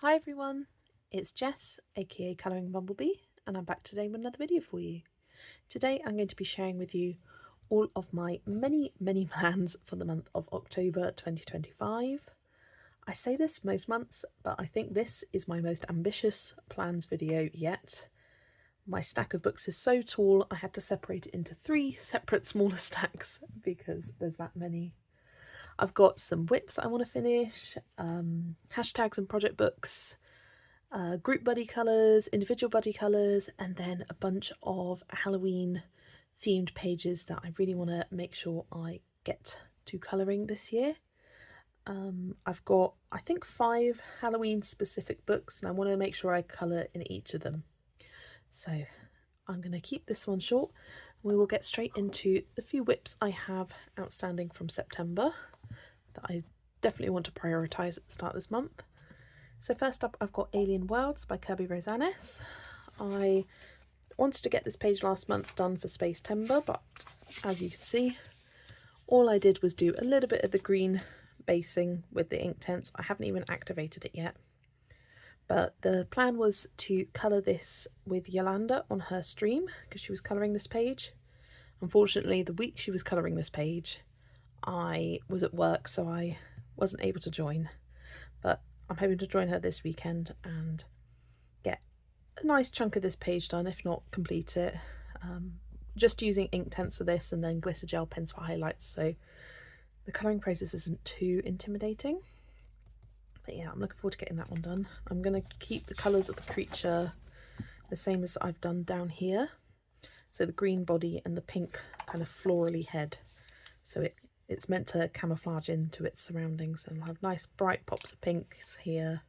Hi everyone, it's Jess, aka Colouring Bumblebee, and I'm back today with another video for you. Today I'm going to be sharing with you all of my many plans for the month of October 2025. I say this most months, but I think this is my most ambitious plans video yet. My stack of books is so tall I had to separate it into 3 separate smaller stacks because there's that many. I've got some whips I want to finish, hashtags and project books, group buddy colours, individual buddy colours, and then a bunch of Halloween themed pages that I really want to make sure I get to colouring this year. I've got, I think, 5 Halloween specific books, and I want to make sure I colour in each of them. So I'm going to keep this one short. We will get straight into the few whips I have outstanding from September that I definitely want to prioritise at the start of this month. So first up, I've got Alien Worlds by Kirby Rosanes. I wanted to get this page last month done for Spacetember, but as you can see, all I did was do a little bit of the green basing with the Inktense. I haven't even activated it yet. But the plan was to colour this with Yolanda on her stream because she was colouring this page. Unfortunately, the week she was colouring this page, I was at work, so I wasn't able to join. But I'm hoping to join her this weekend and get a nice chunk of this page done, if not complete it. Just using Inktense for this and then glitter gel pens for highlights, so the colouring process isn't too intimidating. But yeah, I'm looking forward to getting that one done. I'm going to keep the colours of the creature the same as I've done down here. So the green body and the pink kind of florally head. So it's meant to camouflage into its surroundings, and I'll have nice bright pops of pinks here.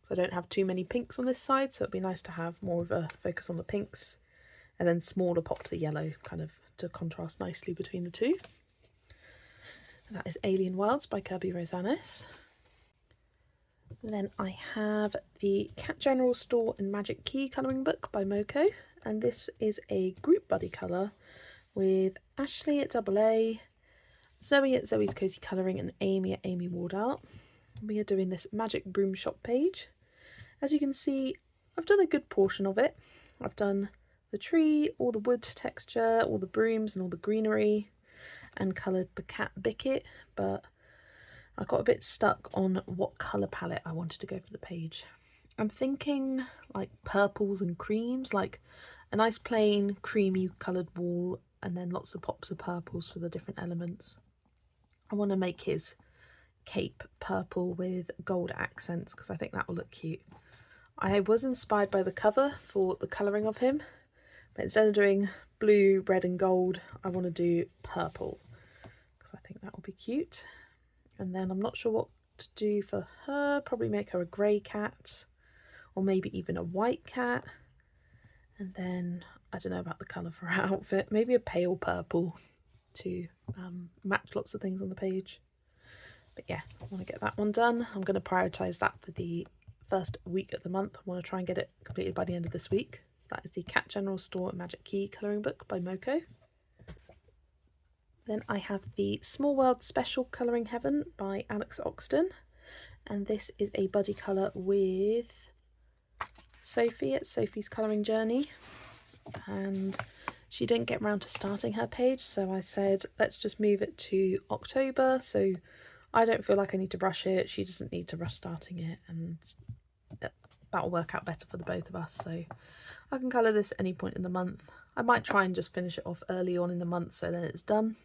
So I don't have too many pinks on this side, so it'd be nice to have more of a focus on the pinks, and then smaller pops of yellow kind of to contrast nicely between the two. And that is Alien Worlds by Kirby Rosanes. Then I have the Cat General Store and Magic Key colouring book by Moko, and this is a group buddy colour with Ashley at AA, Zoe at Zoe's Cozy Colouring, and Amy at Amy Ward Art. We are doing this Magic Broom Shop page. As you can see, I've done a good portion of it. I've done the tree, all the wood texture, all the brooms and all the greenery, and coloured the cat Bicket, but I got a bit stuck on what colour palette I wanted to go for the page. I'm thinking like purples and creams, like a nice plain creamy coloured wall and then lots of pops of purples for the different elements. I want to make his cape purple with gold accents because I think that will look cute. I was inspired by the cover for the colouring of him, but instead of doing blue, red and gold, I want to do purple because I think that will be cute. And then I'm not sure what to do for her, probably make her a grey cat or maybe even a white cat. And then I don't know about the colour for her outfit, maybe a pale purple to match lots of things on the page. But yeah, I want to get that one done. I'm going to prioritise that for the first week of the month. I want to try and get it completed by the end of this week. So that is the Cat General Store and Magic Key colouring book by Moko. Then I have the Small World Special Colouring Heaven by Alex Oxton, and this is a buddy colour with Sophie at Sophie's Colouring Journey, and she didn't get around to starting her page, so I said let's just move it to October so I don't feel like I need to rush it, she doesn't need to rush starting it, and that'll work out better for the both of us. So I can colour this at any point in the month. I might try and just finish it off early on in the month so then it's done,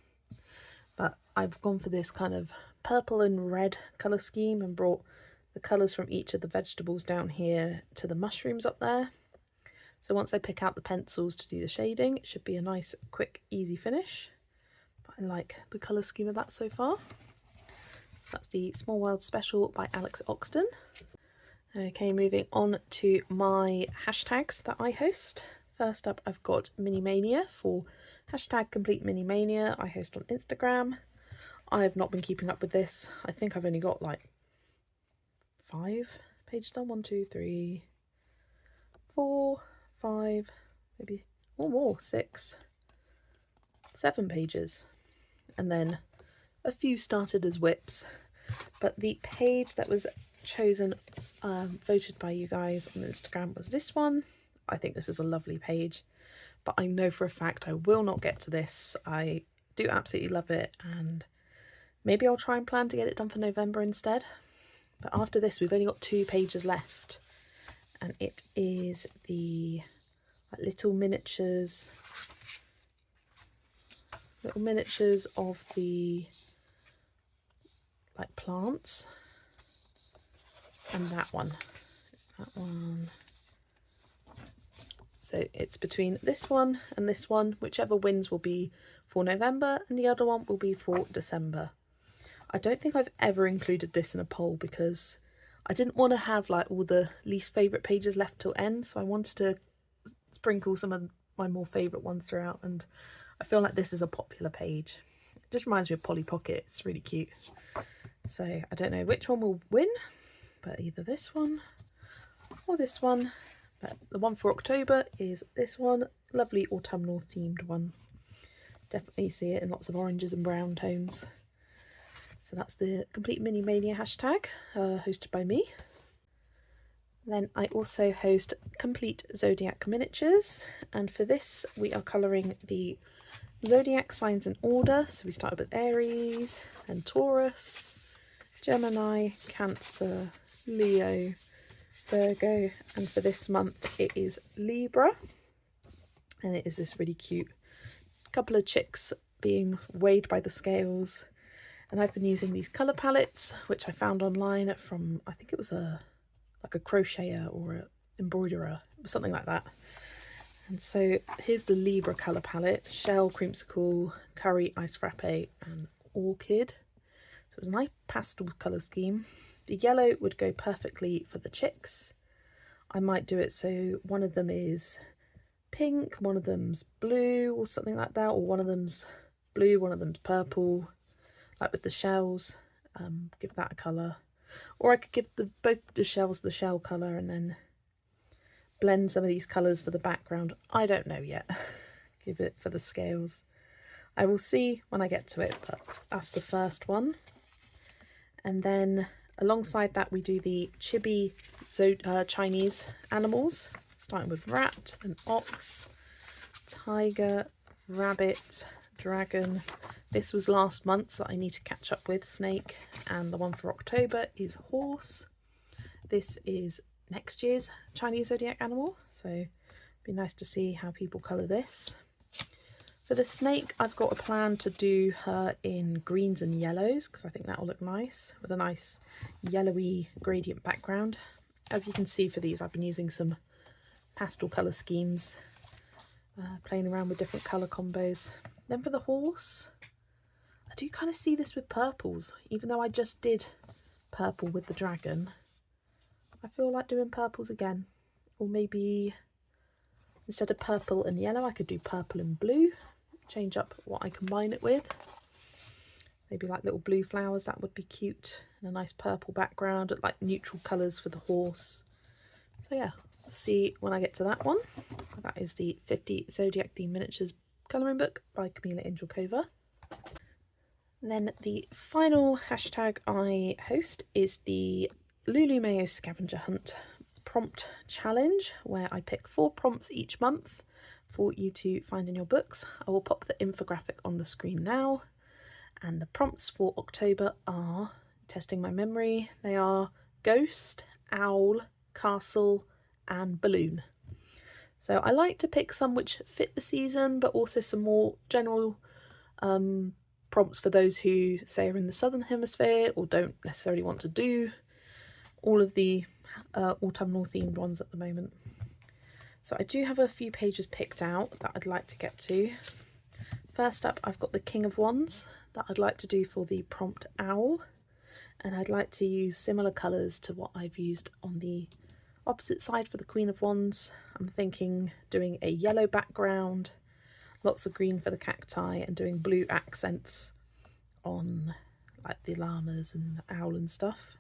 but I've gone for this kind of purple and red colour scheme and brought the colours from each of the vegetables down here to the mushrooms up there. So once I pick out the pencils to do the shading, it should be a nice, quick, easy finish. But I like the colour scheme of that so far. So that's the Small World Special by Alex Oxton. Okay, moving on to my hashtags that I host. First up, I've got Mini Mania for hashtag Complete Mini Mania. I host on Instagram. I have not been keeping up with this. I think I've only got like 5 pages done. 1, 2, 3, 4, 5, maybe or more, 6, 7 pages, and then a few started as whips. But the page that was chosen, voted by you guys on Instagram, was this one. I think this is a lovely page, but I know for a fact I will not get to this. I do absolutely love it, and maybe I'll try and plan to get it done for November instead. But after this, we've only got 2 pages left, and it is the little miniatures of the plants, and that one. It's that one. So it's between this one and this one. Whichever wins will be for November, and the other one will be for December. I don't think I've ever included this in a poll because I didn't want to have all the least favourite pages left till end, so I wanted to sprinkle some of my more favourite ones throughout, and I feel like this is a popular page. It just reminds me of Polly Pocket. It's really cute. So I don't know which one will win, but either this one or this one. But the one for October is this one, lovely autumnal themed one. Definitely see it in lots of oranges and brown tones. So that's the Complete Mini Mania hashtag, hosted by me. Then I also host Complete Zodiac Miniatures, and for this we are colouring the Zodiac signs in order. So we started with Aries, and Taurus, Gemini, Cancer, Leo, Virgo, and for this month it is Libra, and it is this really cute couple of chicks being weighed by the scales. And I've been using these colour palettes, which I found online from, I think it was a crocheter or an embroiderer, something like that. And so here's the Libra colour palette: Shell, Creamsicle, Curry, Ice Frappe, and Orchid. So it was a nice pastel colour scheme. The yellow would go perfectly for the chicks. I might do it so one of them is pink, one of them's blue or something like that, or one of them's blue, one of them's purple, like with the shells. Give that a colour. Or I could give both the shells the shell colour and then blend some of these colours for the background. I don't know yet. Give it for the scales. I will see when I get to it, but that's the first one. And then alongside that we do the chibi Chinese animals, starting with rat, then ox, tiger, rabbit, dragon. This was last month, so I need to catch up with snake. And the one for October is horse. This is next year's Chinese zodiac animal, so it'd be nice to see how people colour this. For the snake, I've got a plan to do her in greens and yellows because I think that will look nice with a nice yellowy gradient background. As you can see, for these I've been using some pastel colour schemes, playing around with different colour combos. Then for the horse, I do kind of see this with purples, even though I just did purple with the dragon. I feel like doing purples again, or maybe instead of purple and yellow I could do purple and blue, change up what I combine it with. Maybe like little blue flowers, that would be cute, and a nice purple background, like neutral colours for the horse. So yeah, we'll see when I get to that one. That is the 50 Zodiac Theme Miniatures colouring book by Camilla Angelkova. Then the final hashtag I host is the Lulu Mayo Scavenger Hunt prompt challenge, where I pick 4 prompts each month for you to find in your books. I will pop the infographic on the screen now, and the prompts for October are, testing my memory, they are ghost, owl, castle, and balloon. So I like to pick some which fit the season, but also some more general prompts for those who say are in the southern hemisphere or don't necessarily want to do all of the autumnal themed ones at the moment. So I do have a few pages picked out that I'd like to get to. First up, I've got the King of Wands that I'd like to do for the prompt owl, and I'd like to use similar colours to what I've used on the opposite side for the Queen of Wands. I'm thinking doing a yellow background, lots of green for the cacti, and doing blue accents on like the llamas and the owl and stuff.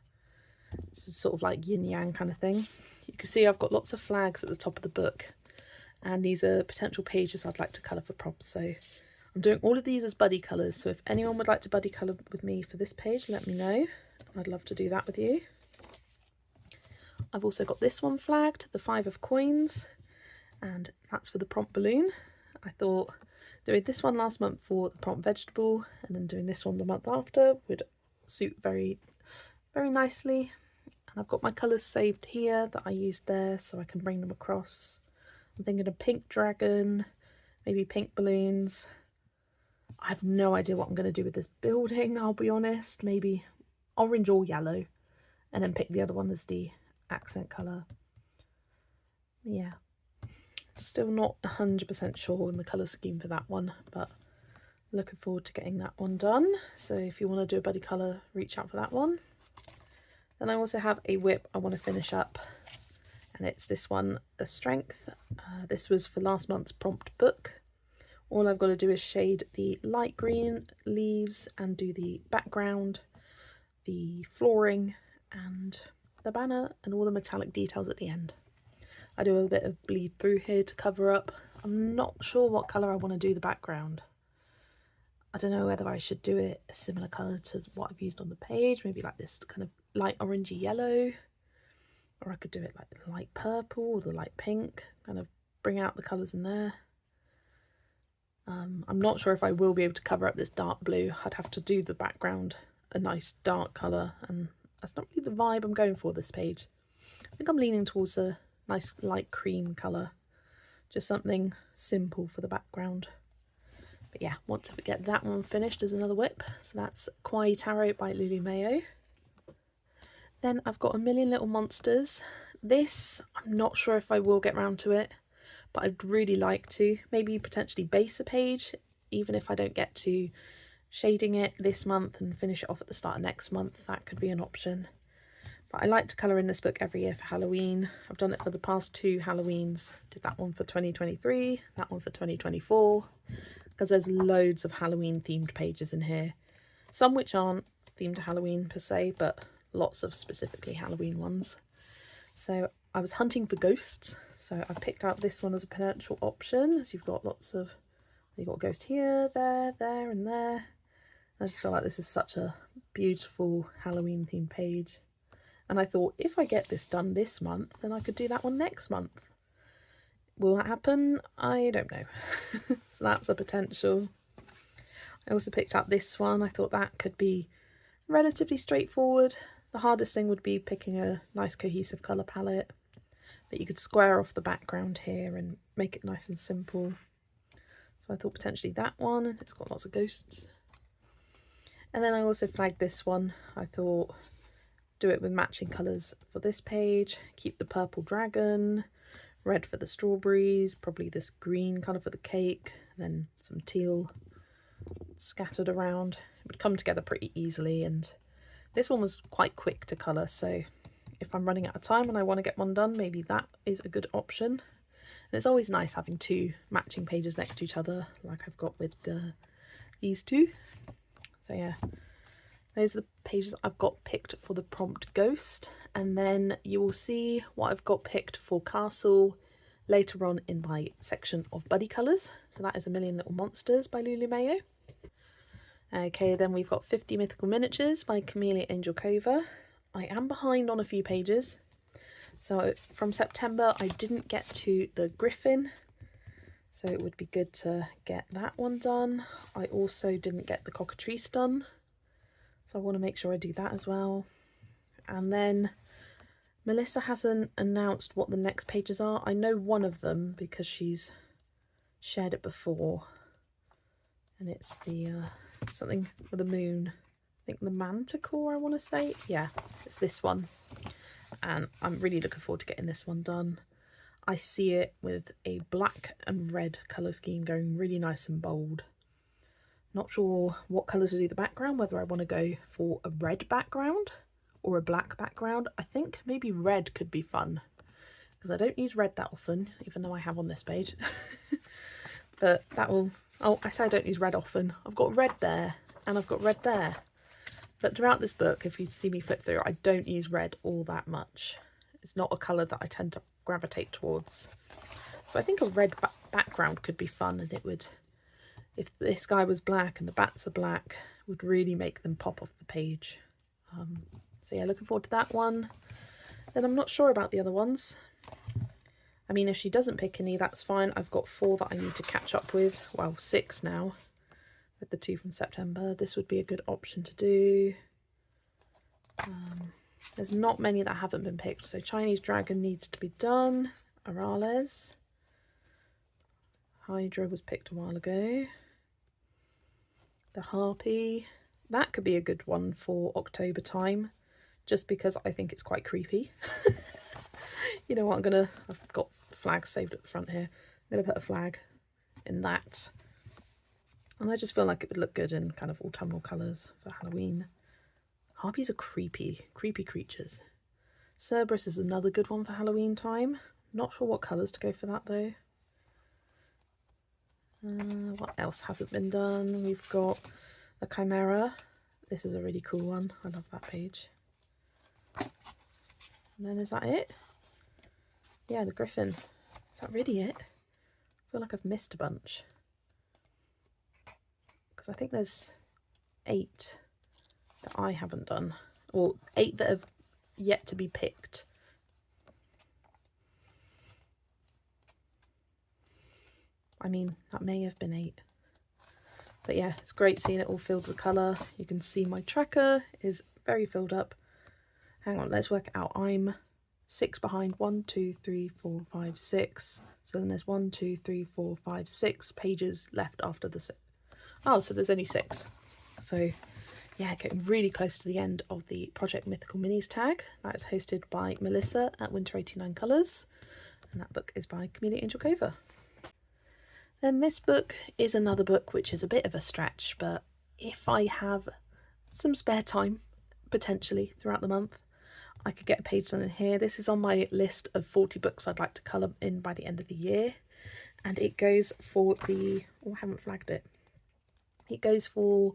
It's sort of like yin yang kind of thing. You can see I've got lots of flags at the top of the book, and these are potential pages I'd like to colour for prompts, so I'm doing all of these as buddy colours, so if anyone would like to buddy colour with me for this page, let me know. I'd love to do that with you. I've also got this one flagged, the 5 of coins, and that's for the prompt balloon. I thought doing this one last month for the prompt vegetable and then doing this one the month after would suit very, very nicely. And I've got my colours saved here that I used there so I can bring them across. I'm thinking a pink dragon, maybe pink balloons. I have no idea what I'm going to do with this building, I'll be honest. Maybe orange or yellow, and then pick the other one as the accent colour. Yeah, still not 100% sure on the colour scheme for that one, but looking forward to getting that one done. So if you want to do a buddy colour, reach out for that one. Then I also have a whip I want to finish up, and it's this one, the Strength. This was for last month's prompt book. All I've got to do is shade the light green leaves and do the background, the flooring and the banner and all the metallic details at the end. I do a bit of bleed through here to cover up. I'm not sure what colour I want to do the background. I don't know whether I should do it a similar colour to what I've used on the page, maybe like this kind of light orangey yellow, or I could do it like the light purple or the light pink, kind of bring out the colours in there. I'm not sure if I will be able to cover up this dark blue. I'd have to do the background a nice dark colour, and that's not really the vibe I'm going for this page. I think I'm leaning towards a nice light cream colour, just something simple for the background. But yeah, want to get that one finished as another whip. So that's Kawaii Tarot by Lulu Mayo. Then I've got A Million Little Monsters. This, I'm not sure if I will get round to it, but I'd really like to. Maybe potentially base a page, even if I don't get to shading it this month and finish it off at the start of next month. That could be an option. But I like to colour in this book every year for Halloween. I've done it for the past 2 Halloweens. Did that one for 2023, that one for 2024, because there's loads of Halloween themed pages in here. Some which aren't themed to Halloween per se, but lots of specifically Halloween ones. So I was hunting for ghosts, so I picked out this one as a potential option, as you've got lots of, you've got a ghost here, there, there and there. I just feel like this is such a beautiful Halloween themed page. And I thought, if I get this done this month, then I could do that one next month. Will that happen? I don't know. So that's a potential. I also picked up this one. I thought that could be relatively straightforward. The hardest thing would be picking a nice cohesive colour palette. But you could square off the background here and make it nice and simple. So I thought potentially that one. It's got lots of ghosts. And then I also flagged this one. I thought, do it with matching colours for this page. Keep the purple dragon, red for the strawberries, probably this green colour for the cake, then some teal scattered around. It would come together pretty easily, and this one was quite quick to colour, so if I'm running out of time and I want to get one done, maybe that is a good option. And it's always nice having 2 matching pages next to each other, like I've got with these 2. So yeah, those are the pages I've got picked for the prompt ghost, and then you will see what I've got picked for castle later on in my section of buddy colours. So that is A Million Little Monsters by Lulu Mayo. Okay, then we've got 50 Mythical Miniatures by Camellia Angelkova. I am behind on a few pages. So from September I didn't get to the Griffin, so it would be good to get that one done. I also didn't get the Cockatrice done, so I want to make sure I do that as well. And then Melissa hasn't announced what the next pages are. I know one of them because she's shared it before, and it's the something with a moon. I think the Mythical, I want to say. Yeah, it's this one, and I'm really looking forward to getting this one done. I see it with a black and red colour scheme going really nice and bold. Not sure what colour to do the background, whether I want to go for a red background or a black background. I think maybe red could be fun, because I don't use red that often, even though I have on this page. But that will, oh, I say I don't use red often. I've got red there and I've got red there. But throughout this book, if you see me flip through, I don't use red all that much. It's not a colour that I tend to gravitate towards. So I think a red background could be fun, and it would if this guy was black and the bats are black, would really make them pop off the page. So yeah, looking forward to that one. Then I'm not sure about the other ones. I mean, if she doesn't pick any, that's fine. I've got 4 that I need to catch up with. Well, 6 now, with the 2 from September. This would be a good option to do. There's not many that haven't been picked. So Chinese Dragon needs to be done. Arales. Hydra was picked a while ago. The Harpy. That could be a good one for October time, just because I think it's quite creepy. You know what, I've got flags saved at the front here. I'm going to put a flag in that. And I just feel like it would look good in kind of autumnal colours for Halloween. Harpies are creepy creatures. Cerberus is another good one for Halloween time. Not sure what colours to go for that though. What else hasn't been done? We've got the Chimera. This is a really cool one. I love that page. And then is that it? Yeah, the Griffin. Is that really it? I feel like I've missed a bunch. Because I think there's 8 that I haven't done. Or 8 that have yet to be picked. I mean, that may have been 8. But yeah, it's great seeing it all filled with colour. You can see my tracker is very filled up. Hang on, let's work it out. I'm 6 behind. 1, 2, 3, 4, 5, 6. So then there's 1, 2, 3, 4, 5, 6 pages left after the 6. Oh, so there's only 6. So yeah, getting really close to the end of the Project Mythical Minis tag. That is hosted by Melissa at Winter 89 Colours. And that book is by Camellia Angel Cover. Then this book is another book which is a bit of a stretch, but if I have some spare time, potentially, throughout the month, I could get a page done in here. This is on my list of 40 books I'd like to colour in by the end of the year. And it goes for the... oh, I haven't flagged it. It goes for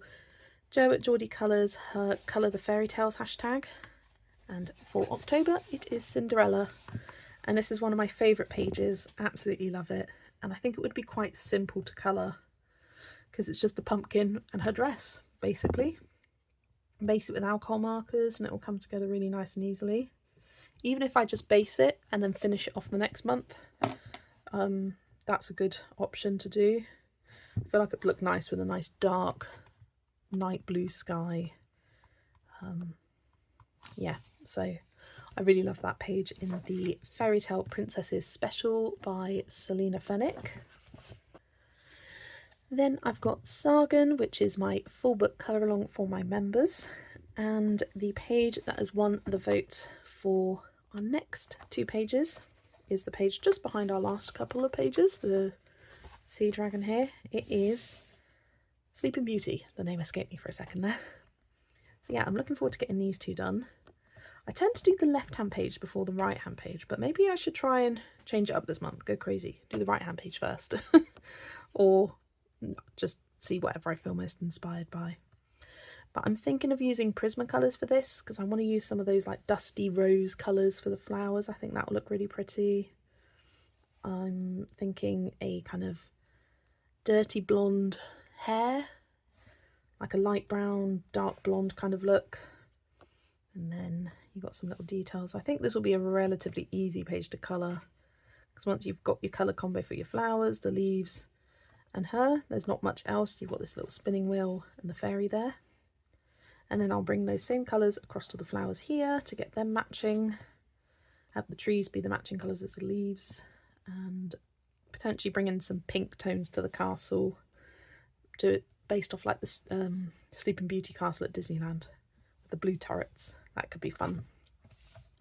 Jo at Geordie Colours, her Colour the Fairy Tales hashtag. And for October, it is Cinderella. And this is one of my favourite pages. Absolutely love it. And I think it would be quite simple to colour because it's just a pumpkin and her dress, basically. Base it with alcohol markers and it will come together really nice and easily. Even if I just base it and then finish it off the next month, that's a good option to do. I feel like it would look nice with a nice dark night blue sky. Yeah, so I really love that page in the Fairy Tale Princesses special by Selena Fennick. Then I've got Sargon, which is my full book colour along for my members, and the page that has won the vote for our next 2 pages is the page just behind our last couple of pages, the sea dragon here. It is Sleeping Beauty. The name escaped me for a second there. So yeah, I'm looking forward to getting these 2 done. I tend to do the left-hand page before the right-hand page, but maybe I should try and change it up this month, go crazy, do the right-hand page first. Or just see whatever I feel most inspired by. But I'm thinking of using Prismacolors for this because I want to use some of those like dusty rose colours for the flowers. I think that will look really pretty. I'm thinking a kind of dirty blonde hair, like a light brown, dark blonde kind of look. And then you've got some little details. I think this will be a relatively easy page to colour because once you've got your colour combo for your flowers, the leaves and her, there's not much else. You've got this little spinning wheel and the fairy there. And then I'll bring those same colours across to the flowers here to get them matching. Have the trees be the matching colours as the leaves. And potentially bring in some pink tones to the castle. Do it based off like the Sleeping Beauty castle at Disneyland. With the blue turrets. That could be fun.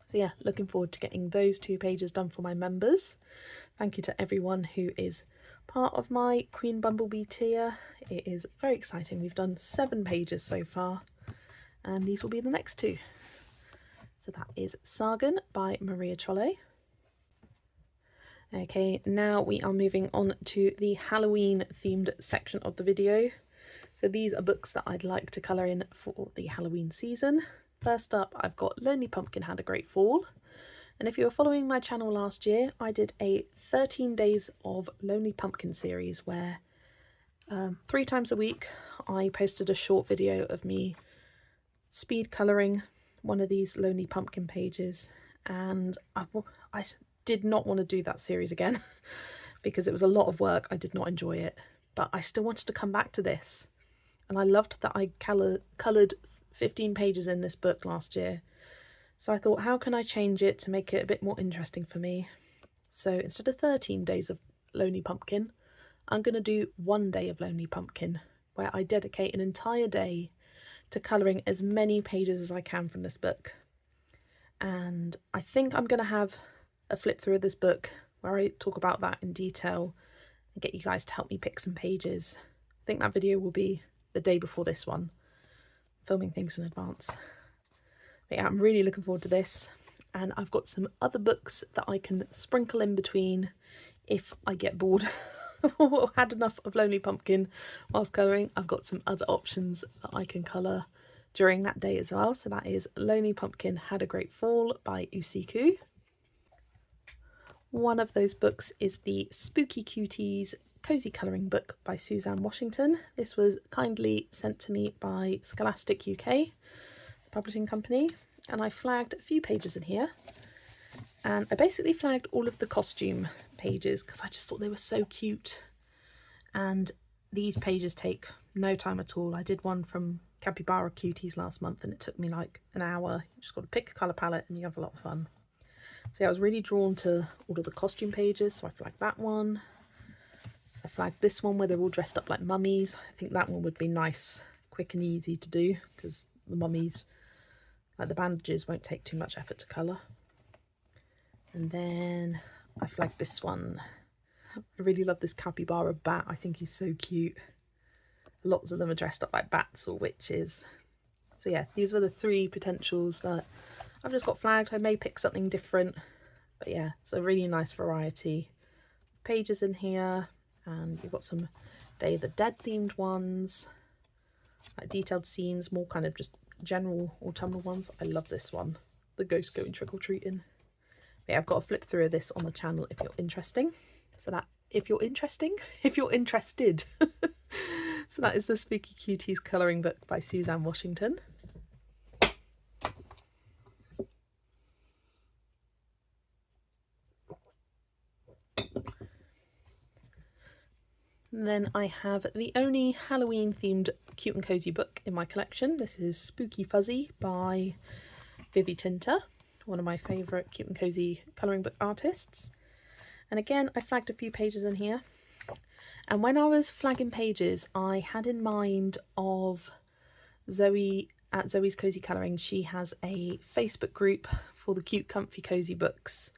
So yeah, looking forward to getting those 2 pages done for my members. Thank you to everyone who is part of my Queen Bumblebee tier. It is very exciting. We've done 7 pages so far, and these will be the next 2. So that is Sargon by Maria Trolle. Okay, now we are moving on to the Halloween themed section of the video. So these are books that I'd like to colour in for the Halloween season. First up, I've got Lonely Pumpkin Had a Great Fall. And if you were following my channel last year, I did a 13 Days of Lonely Pumpkin series where 3 times a week I posted a short video of me speed colouring one of these Lonely Pumpkin pages, and I did not want to do that series again because it was a lot of work. I did not enjoy it, but I still wanted to come back to this, and I loved that I coloured 15 pages in this book last year. So I thought, how can I change it to make it a bit more interesting for me? So instead of 13 days of Lonely Pumpkin, I'm going to do 1 day of Lonely Pumpkin, where I dedicate an entire day to colouring as many pages as I can from this book. And I think I'm going to have a flip through of this book where I talk about that in detail and get you guys to help me pick some pages. I think that video will be the day before this one, filming things in advance. But yeah, I'm really looking forward to this, and I've got some other books that I can sprinkle in between if I get bored or had enough of Lonely Pumpkin whilst colouring. I've got some other options that I can colour during that day as well. So that is Lonely Pumpkin Had a Great Fall by Usiku. One of those books is the Spooky Cuties Cozy Colouring Book by Suzanne Washington. This was kindly sent to me by Scholastic UK, the publishing company, and I flagged a few pages in here. And I basically flagged all of the costume pages because I just thought they were so cute. And these pages take no time at all. I did one from Capybara Cuties last month and it took me like an hour. You just got to pick a colour palette and you have a lot of fun. So yeah, I was really drawn to all of the costume pages, so I flagged that one. I flagged this one where they're all dressed up like mummies. I think that one would be nice, quick and easy to do because the mummies, like the bandages, won't take too much effort to colour. And then I flagged this one. I really love this capybara bat. I think he's so cute. Lots of them are dressed up like bats or witches. So yeah, these were the 3 potentials that I've just got flagged. I may pick something different, but yeah, it's a really nice variety of pages in here. And you've got some Day of the Dead themed ones, like detailed scenes, more kind of just general autumnal ones. I love this one, the ghost going trick-or-treating. Yeah, I've got a flip through of this on the channel if you're interested. So that is the Spooky Cuties colouring book by Suzanne Washington. And then I have the only Halloween themed cute and cozy book in my collection. This is Spooky Fuzzy by Vivi Tinter, one of my favourite cute and cozy colouring book artists. And again, I flagged a few pages in here. And when I was flagging pages, I had in mind of Zoe at Zoe's Cozy Colouring. She has a Facebook group for the cute, comfy, cozy books.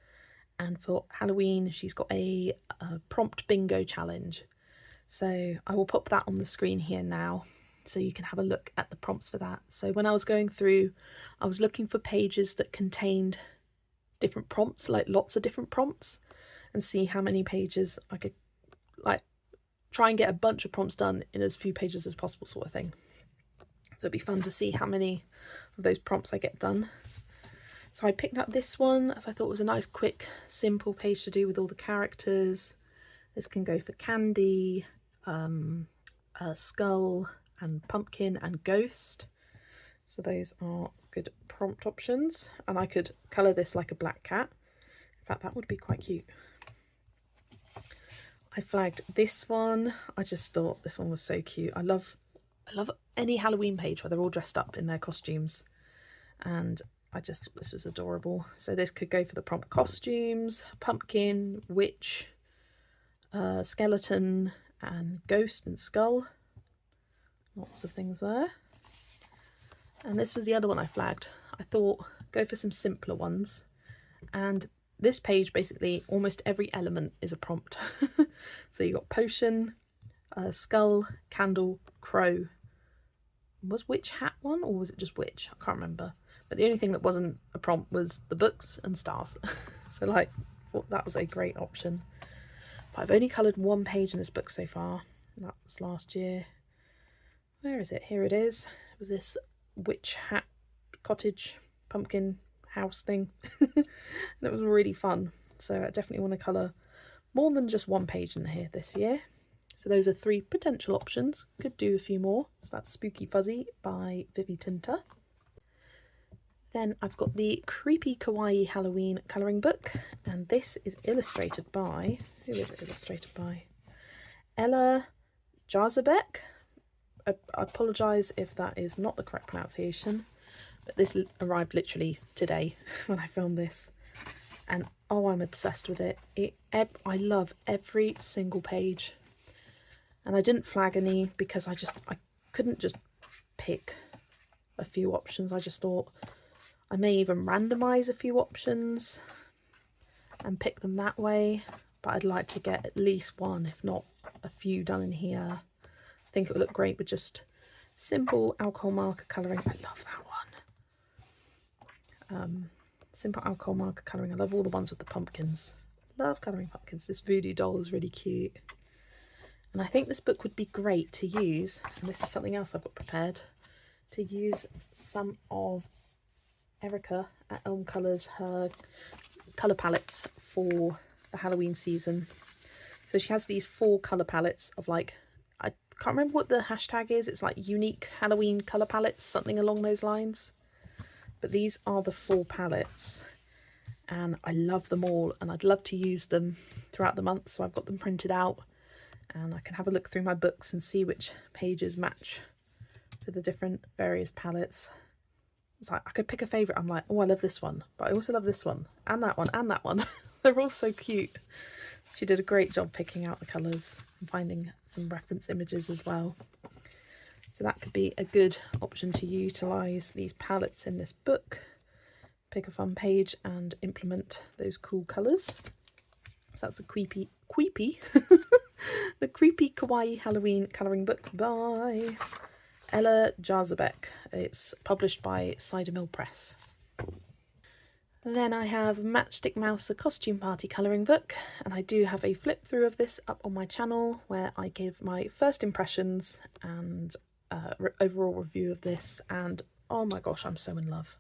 And for Halloween, she's got a prompt bingo challenge. So I will pop that on the screen here now so you can have a look at the prompts for that. So when I was going through, I was looking for pages that contained different prompts, like lots of different prompts, and see how many pages I could like try and get a bunch of prompts done in as few pages as possible, sort of thing. So it'd be fun to see how many of those prompts I get done. So I picked up this one as I thought it was a nice, quick, simple page to do with all the characters. This can go for Candy, Skull, and Pumpkin, and Ghost. So those are good prompt options. And I could colour this like a black cat. In fact, that would be quite cute. I flagged this one. I just thought this one was so cute. I love any Halloween page where they're all dressed up in their costumes. And this was adorable. So this could go for the prompt costumes, pumpkin, witch, skeleton, and ghost and skull. Lots of things there. And this was the other one I flagged. I thought go for some simpler ones. And this page, basically almost every element is a prompt. So you got potion, skull, candle, crow. Was witch hat one, or was it just witch? I can't remember. But the only thing that wasn't a prompt was the books and stars. So like, thought that was a great option. But I've only coloured 1 page in this book so far. That was last year. Where is it? Here it is. It was this witch hat cottage pumpkin house thing. And it was really fun. So I definitely want to colour more than just 1 page in here this year. So those are 3 potential options. Could do a few more. So that's Spooky Fuzzy by Vivi Tinta. Then I've got the Creepy Kawaii Halloween colouring book, and this is illustrated by, who is it illustrated by? Ella Jarzabek. I apologise if that is not the correct pronunciation, but this arrived literally today when I filmed this, and oh, I'm obsessed with it. I love every single page, and I didn't flag any because I couldn't just pick a few options. I just thought I may even randomise a few options and pick them that way, but I'd like to get at least one, if not a few, done in here. I think it would look great with just simple alcohol marker colouring. I love that one. Simple alcohol marker colouring. I love all the ones with the pumpkins. Love colouring pumpkins. This voodoo doll is really cute. And I think this book would be great to use, and this is something else I've got prepared, to use some of Erica at Elm Colours, her colour palettes for the Halloween season. So she has these 4 colour palettes of, like, I can't remember what the hashtag is, it's like unique Halloween colour palettes, something along those lines. But these are the 4 palettes, and I love them all, and I'd love to use them throughout the month, so I've got them printed out, and I can have a look through my books and see which pages match for the different various palettes. It's like I could pick a favourite. I'm like, oh, I love this one, but I also love this one, and that one, and that one. They're all so cute. She did a great job picking out the colours and finding some reference images as well. So that could be a good option to utilise these palettes in this book. Pick a fun page and implement those cool colours. So that's the Creepy the Creepy Kawaii Halloween colouring book by Ella Jarzabek. It's published by Cider Mill Press. Then I have Matchstick Mouse, a costume party colouring book, and I do have a flip through of this up on my channel where I give my first impressions and overall review of this, and oh my gosh, I'm so in love.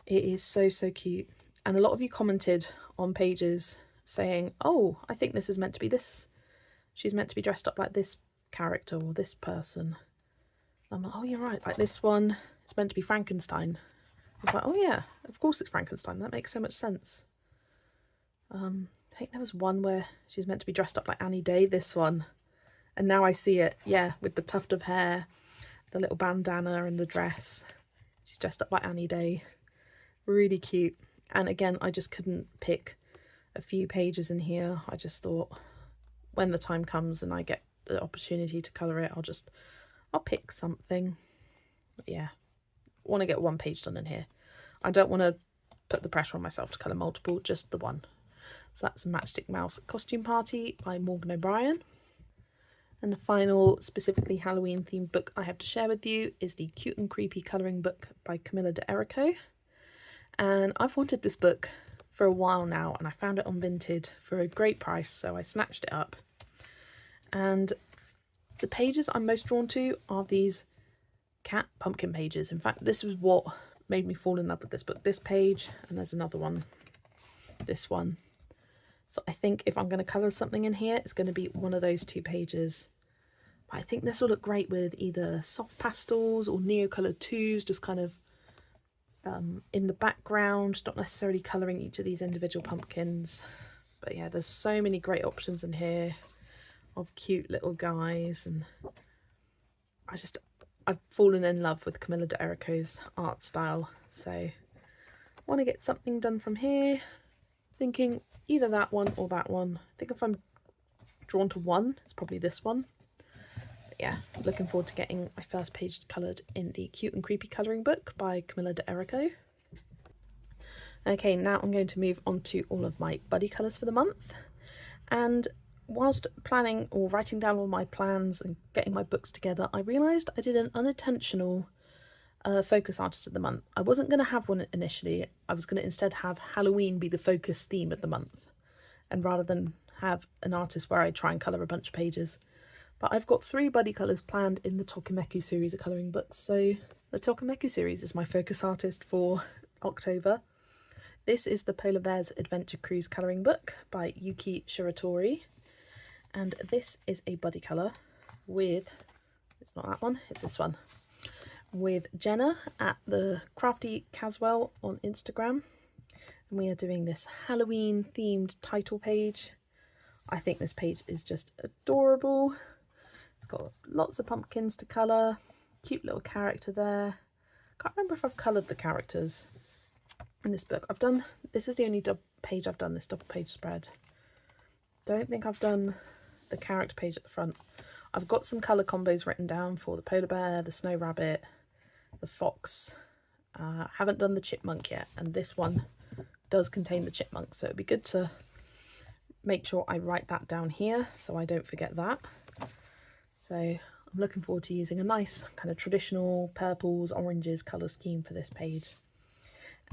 It is so cute, and a lot of you commented on pages saying, oh, I think this is meant to be this, she's meant to be dressed up like this character or this person. I'm like, oh, you're right, like this one, it's meant to be Frankenstein. It's like, oh yeah, of course it's Frankenstein, that makes so much sense. I think there was one where she's meant to be dressed up like Annie Day, this one. And now I see it, yeah, with the tuft of hair, the little bandana and the dress. She's dressed up like Annie Day. Really cute. And again, I just couldn't pick a few pages in here. I just thought when the time comes and I get the opportunity to colour it, I'll pick something. But yeah, I want to get one page done in here. I don't want to put the pressure on myself to colour multiple, just the one. So that's Matchstick Mouse Costume Party by Morgan O'Brien. And the final specifically Halloween themed book I have to share with you is the Cute and Creepy colouring book by Camilla de Erico. And I've wanted this book for a while now, and I found it on Vinted for a great price, so I snatched it up. And the pages I'm most drawn to are these cat pumpkin pages. In fact, this was what made me fall in love with this book. This page, and there's another one, this one. So I think if I'm going to colour something in here, it's going to be one of those 2 pages. But I think this will look great with either soft pastels or Neocolor 2s, just kind of in the background, not necessarily colouring each of these individual pumpkins. But yeah, there's so many great options in here of cute little guys, and I've fallen in love with Camilla de Erico's art style, so I want to get something done from here. Thinking either that one or that one. I think if I'm drawn to one, it's probably this one. But yeah, looking forward to getting my first page coloured in the Cute and Creepy colouring book by Camilla de Erico. Okay, now I'm going to move on to all of my buddy colours for the month. And whilst planning or writing down all my plans and getting my books together, I realised I did an unintentional focus artist of the month. I wasn't going to have one initially. I was going to instead have Halloween be the focus theme of the month, and rather than have an artist where I try and colour a bunch of pages. But I've got 3 buddy colours planned in the Tokimeku series of colouring books, so the Tokimeku series is my focus artist for October. This is the Polar Bears Adventure Cruise colouring book by Yuki Shiratori, And this is a buddy colour with, it's not that one, it's this one, with Jenna at the Crafty Caswell on Instagram. And we are doing this Halloween themed title page. I think this page is just adorable. It's got lots of pumpkins to colour, cute little character there. Can't remember if I've coloured the characters in this book. This is the only page I've done, this double page spread. Don't think I've done the character page at the front. I've got some colour combos written down for the polar bear, the snow rabbit, the fox. Haven't done the chipmunk yet, and this one does contain the chipmunk, so it'd be good to make sure I write that down here so I don't forget that. So I'm looking forward to using a nice kind of traditional purples, oranges colour scheme for this page.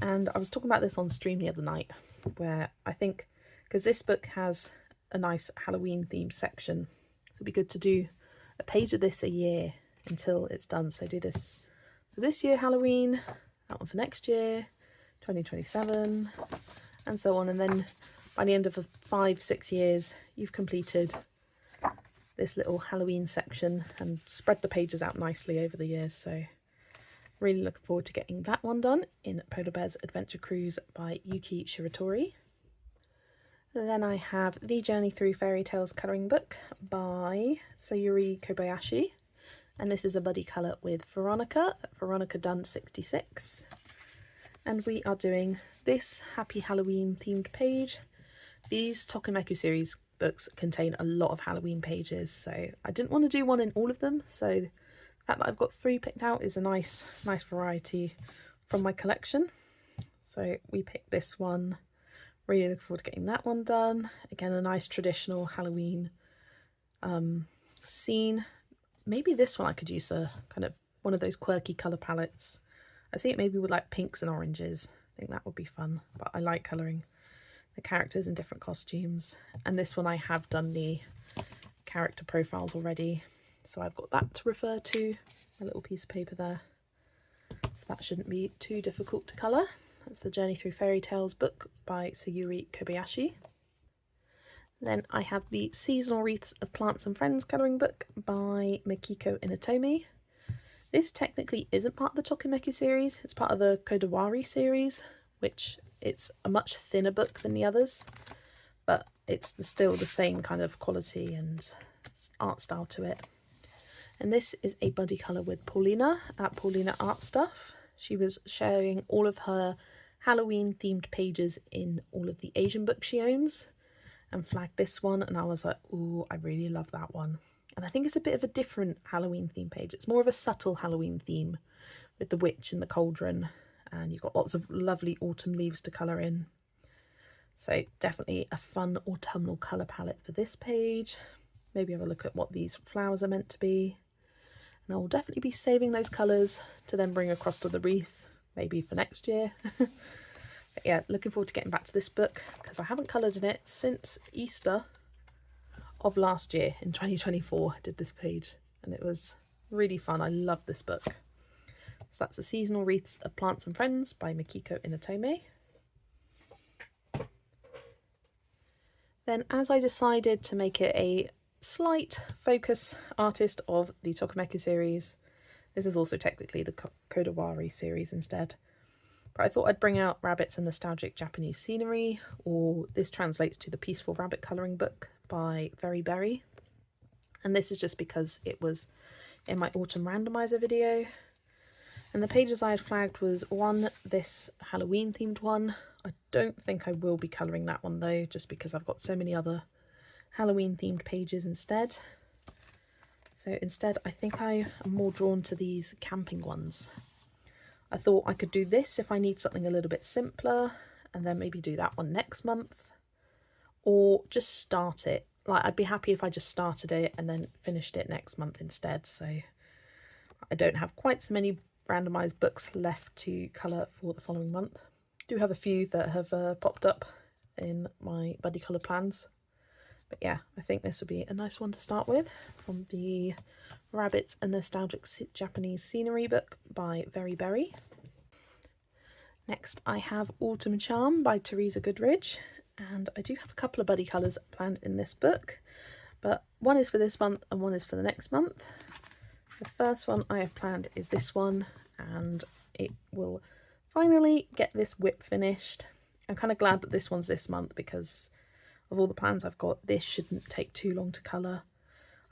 And I was talking about this on stream the other night, where I think, because this book has a nice Halloween themed section, so it'd be good to do a page of this a year until it's done. So do this for this year Halloween, that one for next year, 2027, and so on. And then by the end of the 5-6 years, you've completed this little Halloween section and spread the pages out nicely over the years. So really looking forward to getting that one done in Polar Bear's Adventure Cruise by Yuki Shiratori. Then I have The Journey Through Fairy Tales colouring book by Sayuri Kobayashi, and this is a buddy colour with Veronica Dunn 66, and we are doing this Happy Halloween themed page. These Tokimeku series books contain a lot of Halloween pages, so I didn't want to do one in all of them, so the fact that I've got 3 picked out is a nice variety from my collection. So we picked this one. Really looking forward to getting that one done. Again, a nice traditional Halloween scene. Maybe this one I could use a kind of one of those quirky colour palettes. I see it maybe with like pinks and oranges. I think that would be fun, but I like colouring the characters in different costumes. And this one I have done the character profiles already, so I've got that to refer to, a little piece of paper there. So that shouldn't be too difficult to colour. That's the Journey Through Fairy Tales book by Sayuri Kobayashi. Then I have the Seasonal Wreaths of Plants and Friends colouring book by Mikiko Inotome. This technically isn't part of the Tokimeku series, it's part of the Kodawari series, which it's a much thinner book than the others, but it's still the same kind of quality and art style to it. And this is a buddy colour with Paulina at Paulina Art Stuff. She was sharing all of her Halloween themed pages in all of the Asian books she owns and flagged this one, and I was like, ooh, I really love that one. And I think it's a bit of a different Halloween theme page. It's more of a subtle Halloween theme with the witch and the cauldron, and you've got lots of lovely autumn leaves to colour in. So definitely a fun autumnal colour palette for this page. Maybe have a look at what these flowers are meant to be. And I will definitely be saving those colours to then bring across to the wreath, maybe for next year. But yeah, looking forward to getting back to this book because I haven't coloured in it since Easter of last year in 2024. I did this page and it was really fun. I love this book. So that's the Seasonal Wreaths of Plants and Friends by Mikiko Inotome. Then as I decided to make it a slight focus artist of the Tokimeku series, this is also technically the Kodawari series instead, but I thought I'd bring out Rabbits and Nostalgic Japanese Scenery, or this translates to the Peaceful Rabbit colouring book by Very Berry. And this is just because it was in my autumn randomizer video, and the pages I had flagged was one, this Halloween themed one. I don't think I will be colouring that one though, just because I've got so many other Halloween themed pages instead. So instead I think I am more drawn to these camping ones. I thought I could do this if I need something a little bit simpler, and then maybe do that one next month, or just start it. Like, I'd be happy if I just started it and then finished it next month instead, so I don't have quite so many randomised books left to colour for the following month. I do have a few that have popped up in my buddy colour plans. But yeah, I think this would be a nice one to start with, from the Rabbits and Nostalgic Japanese Scenery book by Very Berry. Next I have Autumn Charm by Teresa Goodridge, and I do have a couple of buddy colours planned in this book, But one is for this month and one is for the next month. The first one I have planned is this one, and it will finally get this whip finished. I'm kind of glad that this one's this month because of all the plans I've got, this shouldn't take too long to colour.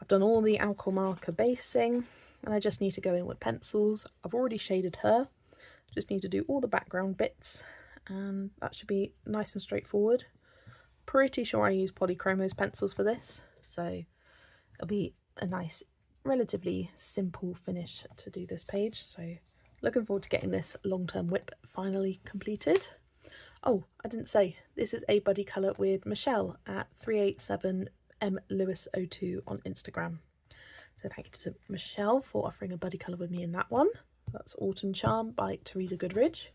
I've done all the alcohol marker basing and I just need to go in with pencils. I've already shaded her, just need to do all the background bits and that should be nice and straightforward. Pretty sure I use Polychromos pencils for this, so it'll be a nice, relatively simple finish to do this page. So looking forward to getting this long-term whip finally completed. Oh, I didn't say, this is a buddy colour with Michelle at 387mlewis02 on Instagram. So thank you to Michelle for offering a buddy colour with me in that one. That's Autumn Charm by Teresa Goodridge.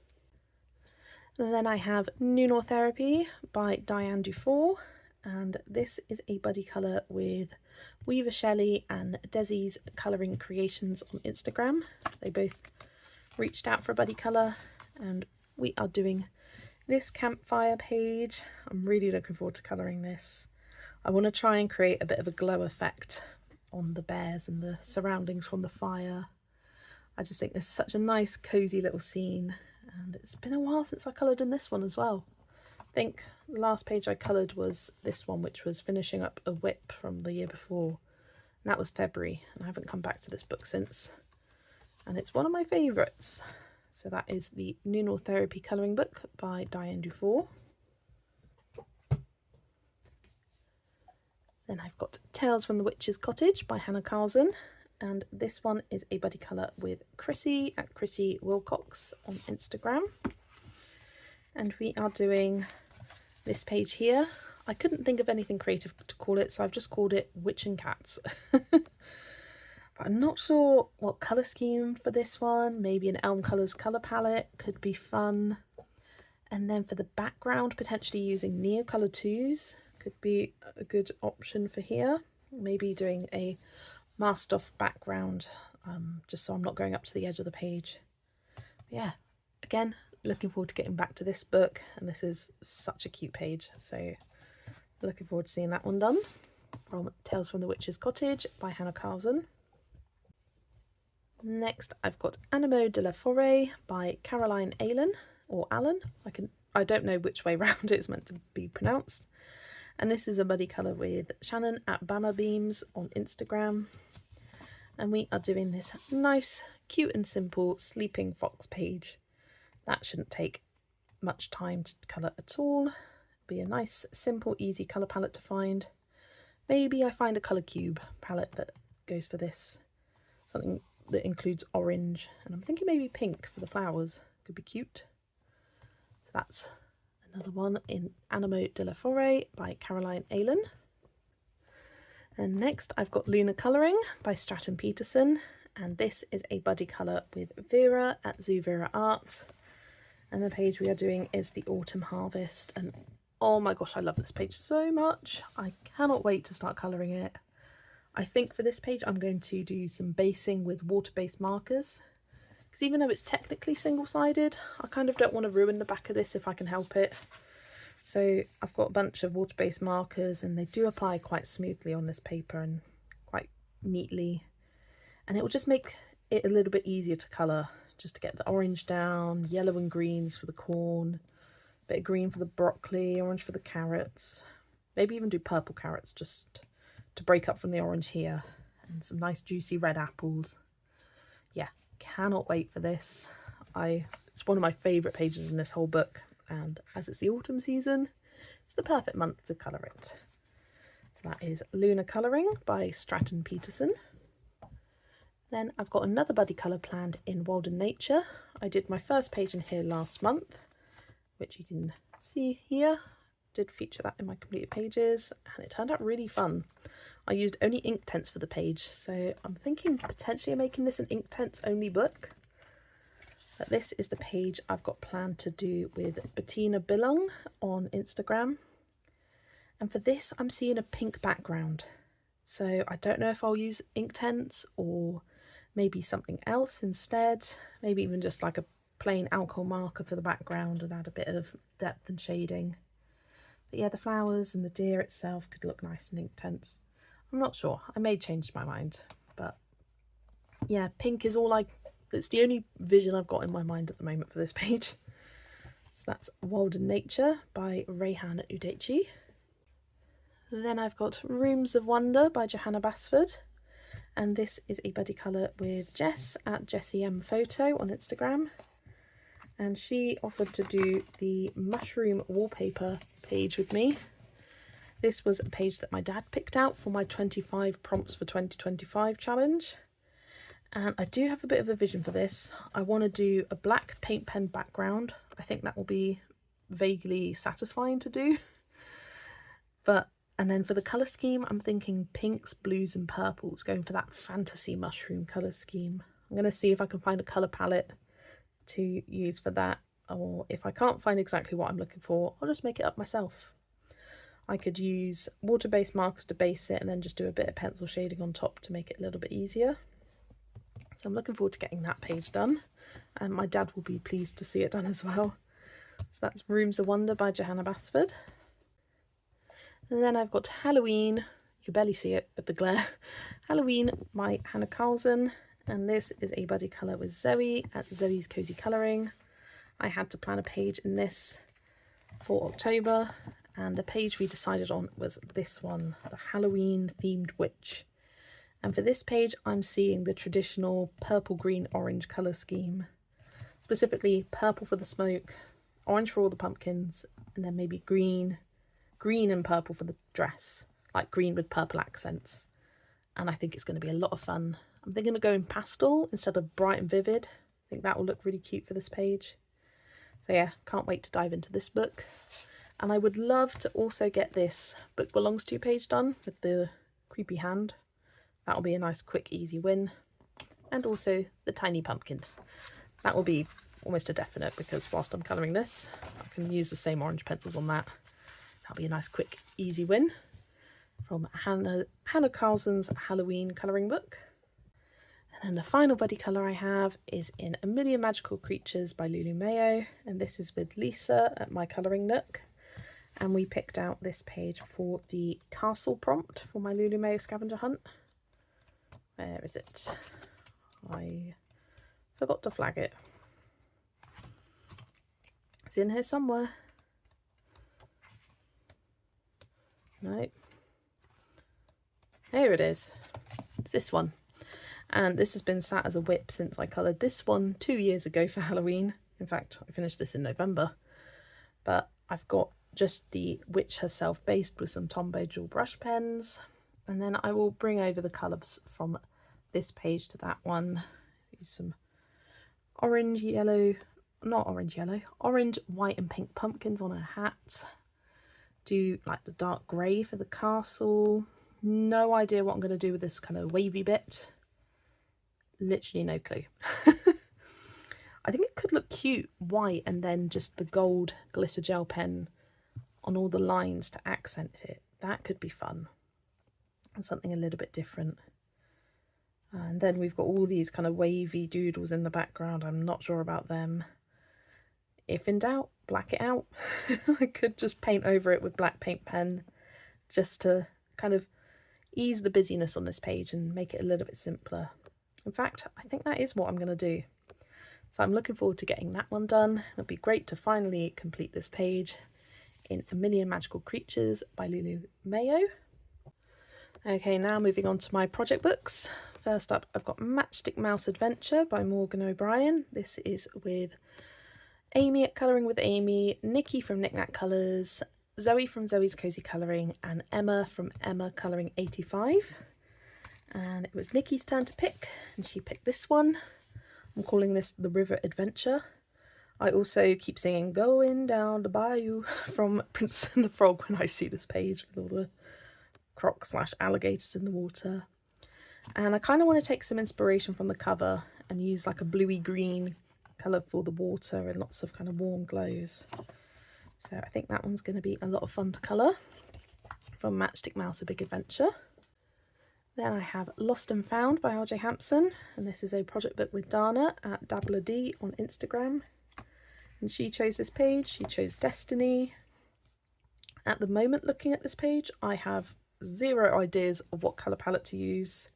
And then I have Noonor Therapy by Diane Dufour, and this is a buddy colour with Weaver Shelley and Desi's Colouring Creations on Instagram. They both reached out for a buddy colour and we are doing this campfire page. I'm really looking forward to colouring this. I want to try and create a bit of a glow effect on the bears and the surroundings from the fire. I just think this is such a nice cosy little scene, and it's been a while since I coloured in this one as well. I think the last page I coloured was this one, which was finishing up a whip from the year before, and that was February, and I haven't come back to this book since, and it's one of my favourites. So that is the Noonor Therapy colouring book by Diane Dufour. Then I've got Tales from the Witch's Cottage by Hannah Carlson, and this one is a buddy colour with Chrissy at Chrissy Wilcox on Instagram. And we are doing this page here. I couldn't think of anything creative to call it, so I've just called it Witch and Cats. But I'm not sure what colour scheme for this one. Maybe an Elm Colours colour palette could be fun. And then for the background, potentially using Neocolor 2s could be a good option for here. Maybe doing a masked off background, just so I'm not going up to the edge of the page. But yeah, again, looking forward to getting back to this book, and this is such a cute page, so looking forward to seeing that one done. From Tales from the Witch's Cottage by Hannah Carlson. Next I've got Animo de la Forêt by Caroline Allen, or Allen, I don't know which way round it's meant to be pronounced. And this is a buddy colour with Shannon at Bama Beams on Instagram. And we are doing this nice, cute and simple sleeping fox page. That shouldn't take much time to colour at all. Be a nice, simple, easy colour palette to find. Maybe I find a colour cube palette that goes for this. Something that includes orange, and I'm thinking maybe pink for the flowers. Could be cute. So that's another one in Animo de la Forêt by Caroline Allen. And next I've got Lunar Colouring by Stratton Peterson, and this is a buddy colour with Vera at Zoo Vera Art. And the page we are doing is the Autumn Harvest, and oh my gosh, I love this page so much. I cannot wait to start colouring it. I think for this page I'm going to do some basing with water-based markers, because even though it's technically single-sided, I kind of don't want to ruin the back of this if I can help it. So I've got a bunch of water-based markers, and they do apply quite smoothly on this paper and quite neatly, and it will just make it a little bit easier to colour, just to get the orange down, yellow and greens for the corn, a bit of green for the broccoli, orange for the carrots, maybe even do purple carrots just to break up from the orange here, and some nice juicy red apples. Yeah, cannot wait for this. It's one of my favourite pages in this whole book, and as it's the autumn season, it's the perfect month to colour it. So that is Lunar Colouring by Stratton Peterson. Then I've got another buddy colour planned in Walden Nature. I did my first page in here last month, which you can see here. Did feature that in my completed pages, and it turned out really fun. I used only Inktense for the page, so I'm thinking potentially making this an Inktense only book. But this is the page I've got planned to do with Bettina Billung on Instagram. And for this I'm seeing a pink background, so I don't know if I'll use Inktense or maybe something else instead. Maybe even just like a plain alcohol marker for the background and add a bit of depth and shading. But yeah, the flowers and the deer itself could look nice in Inktense. I'm not sure. I may change my mind, but yeah, pink is it's the only vision I've got in my mind at the moment for this page. So that's Wild in Nature by Rayhan Udechi. Then I've got Rooms of Wonder by Johanna Basford. And this is a buddy colour with Jess at Jessie M Photo on Instagram. And she offered to do the mushroom wallpaper page with me. This was a page that my dad picked out for my 25 prompts for 2025 challenge. And I do have a bit of a vision for this. I want to do a black paint pen background. I think that will be vaguely satisfying to do. And then for the colour scheme, I'm thinking pinks, blues and purples, going for that fantasy mushroom colour scheme. I'm going to see if I can find a colour palette to use for that, or if I can't find exactly what I'm looking for, I'll just make it up myself. I could use water-based markers to base it and then just do a bit of pencil shading on top to make it a little bit easier. So I'm looking forward to getting that page done, and my dad will be pleased to see it done as well. So that's Rooms of Wonder by Johanna Basford. And then I've got Halloween, you can barely see it with the glare, Halloween by Hannah Carlson, and this is a buddy colour with Zoe at Zoe's Cozy Colouring. I had to plan a page in this for October, and the page we decided on was this one, the Halloween themed witch. And for this page, I'm seeing the traditional purple, green, orange colour scheme. Specifically purple for the smoke, orange for all the pumpkins, and then maybe green and purple for the dress, like green with purple accents. And I think it's going to be a lot of fun. I'm thinking of going pastel instead of bright and vivid. I think that will look really cute for this page. So yeah, can't wait to dive into this book. And I would love to also get this Book Belongs To page done with the creepy hand. That'll be a nice, quick, easy win. And also the tiny pumpkin. That will be almost a definite, because whilst I'm colouring this, I can use the same orange pencils on that. That'll be a nice, quick, easy win from Hannah Carlson's Halloween colouring book. And then the final buddy colour I have is in A Million Magical Creatures by Lulu Mayo. And this is with Lisa at My Colouring Nook. And we picked out this page for the castle prompt for my Lulu Mayo scavenger hunt. Where is it? I forgot to flag it. It's in here somewhere. No. Here it is. It's this one. And this has been sat as a whip since I coloured this one 2 years ago for Halloween. In fact, I finished this in November. But I've got just the witch herself based with some Tombow dual brush pens. And then I will bring over the colours from this page to that one. Use some orange, yellow, not orange, yellow, orange, white and pink pumpkins on her hat. Do like the dark grey for the castle. No idea what I'm going to do with this kind of wavy bit. Literally no clue. I think it could look cute white and then just the gold glitter gel pen on all the lines to accent it. That could be fun. And something a little bit different. And then we've got all these kind of wavy doodles in the background. I'm not sure about them. If in doubt, black it out. I could just paint over it with black paint pen just to kind of ease the busyness on this page and make it a little bit simpler. In fact, I think that is what I'm going to do. So I'm looking forward to getting that one done. It'll be great to finally complete this page in A Million Magical Creatures by Lulu Mayo. Okay, now moving on to my project books. First up, I've got Matchstick Mouse Adventure by Morgan O'Brien. This is with Amy at Colouring with Amy, Nikki from Knick Knack Colours, Zoe from Zoe's Cozy Colouring, and Emma from Emma Colouring 85. And it was Nikki's turn to pick, and she picked this one. I'm calling this The River Adventure. I also keep singing Going Down the Bayou from Princess and the Frog when I see this page with all the crocs / alligators in the water. And I kind of want to take some inspiration from the cover and use like a bluey green colour for the water and lots of kind of warm glows. So I think that one's going to be a lot of fun to colour from Matchstick Mouse A Big Adventure. Then I have Lost and Found by RJ Hampson, and this is a project book with Dana at DabblerD on Instagram. And she chose this page, she chose Destiny. At the moment, looking at this page, I have zero ideas of what colour palette to use.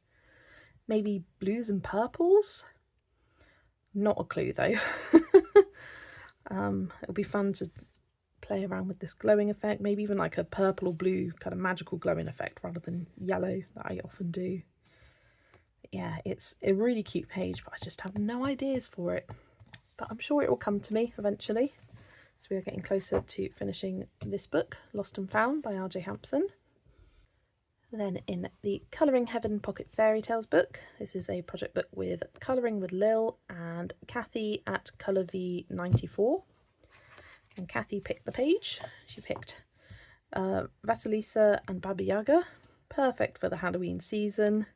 Maybe blues and purples? Not a clue though. It'll be fun to play around with this glowing effect, maybe even like a purple or blue kind of magical glowing effect rather than yellow that I often do. But yeah, it's a really cute page, but I just have no ideas for it. But I'm sure it will come to me eventually. So we are getting closer to finishing this book, Lost and Found by R.J. Hampson. Then in the Colouring Heaven Pocket Fairy Tales book, this is a project book with Colouring with Lil and Kathy at Colour V94. And Kathy picked the page. She picked Vasilisa and Baba Yaga, perfect for the Halloween season.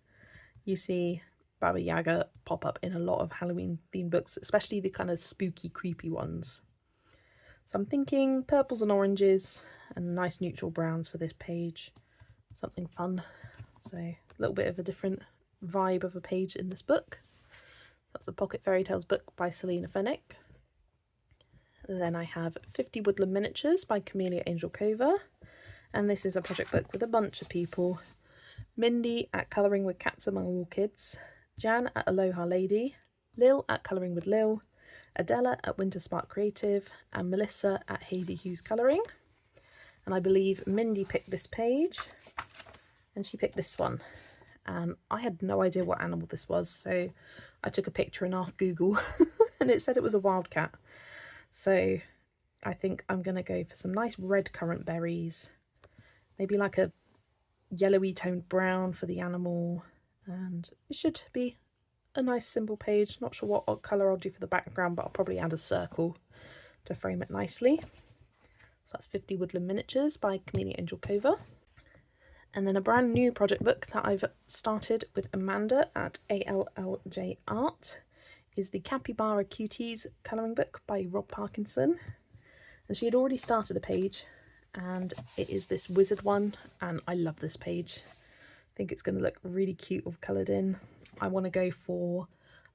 You see Baba Yaga pop up in a lot of Halloween themed books, especially the kind of spooky, creepy ones. So I'm thinking purples and oranges and nice neutral browns for this page. Something fun. So a little bit of a different vibe of a page in this book. That's the Pocket Fairy Tales book by Selena Fennick. Then I have 50 Woodland Miniatures by Camellia Angel Cover. And this is a project book with a bunch of people. Mindy at Colouring with Cats Among Orchids, Jan at Aloha Lady, Lil at Colouring with Lil, Adela at Winter Spark Creative, and Melissa at Hazy Hues Colouring. And I believe Mindy picked this page, and she picked this one. And I had no idea what animal this was, so I took a picture and asked Google, and it said it was a wildcat. So I think I'm going to go for some nice red currant berries, maybe like a yellowy toned brown for the animal, and it should be a nice simple page. Not sure what colour I'll do for the background, but I'll probably add a circle to frame it nicely. So that's 50 Woodland Miniatures by Camellia Angel Cover. And then a brand new project book that I've started with Amanda at ALLJ Art is the Capybara Cuties colouring book by Rob Parkinson. And she had already started a page, and it is this wizard one, and I love this page. I think it's going to look really cute all coloured in. I want to go for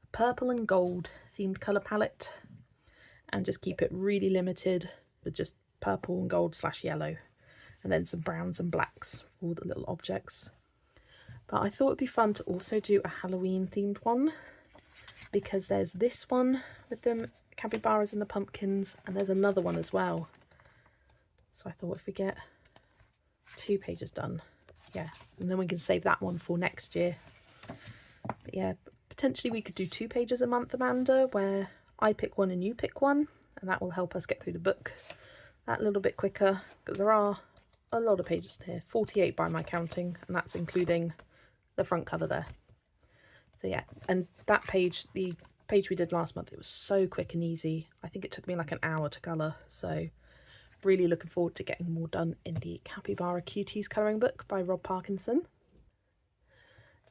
a purple and gold themed colour palette and just keep it really limited with just purple and gold / yellow, and then some browns and blacks for all the little objects. But I thought it'd be fun to also do a Halloween themed one, because there's this one with the capybaras and the pumpkins, and there's another one as well. So I thought if we get 2 pages done, yeah, and then we can save that one for next year. But yeah, potentially we could do 2 pages a month, Amanda, where I pick one and you pick one, and that will help us get through the book that little bit quicker, because there are a lot of pages here, 48 by my counting, and that's including the front cover there. So yeah, and that page, the page we did last month, it was so quick and easy. I think it took me like an hour to colour, so really looking forward to getting more done in the Capybara Cuties colouring book by Rob Parkinson.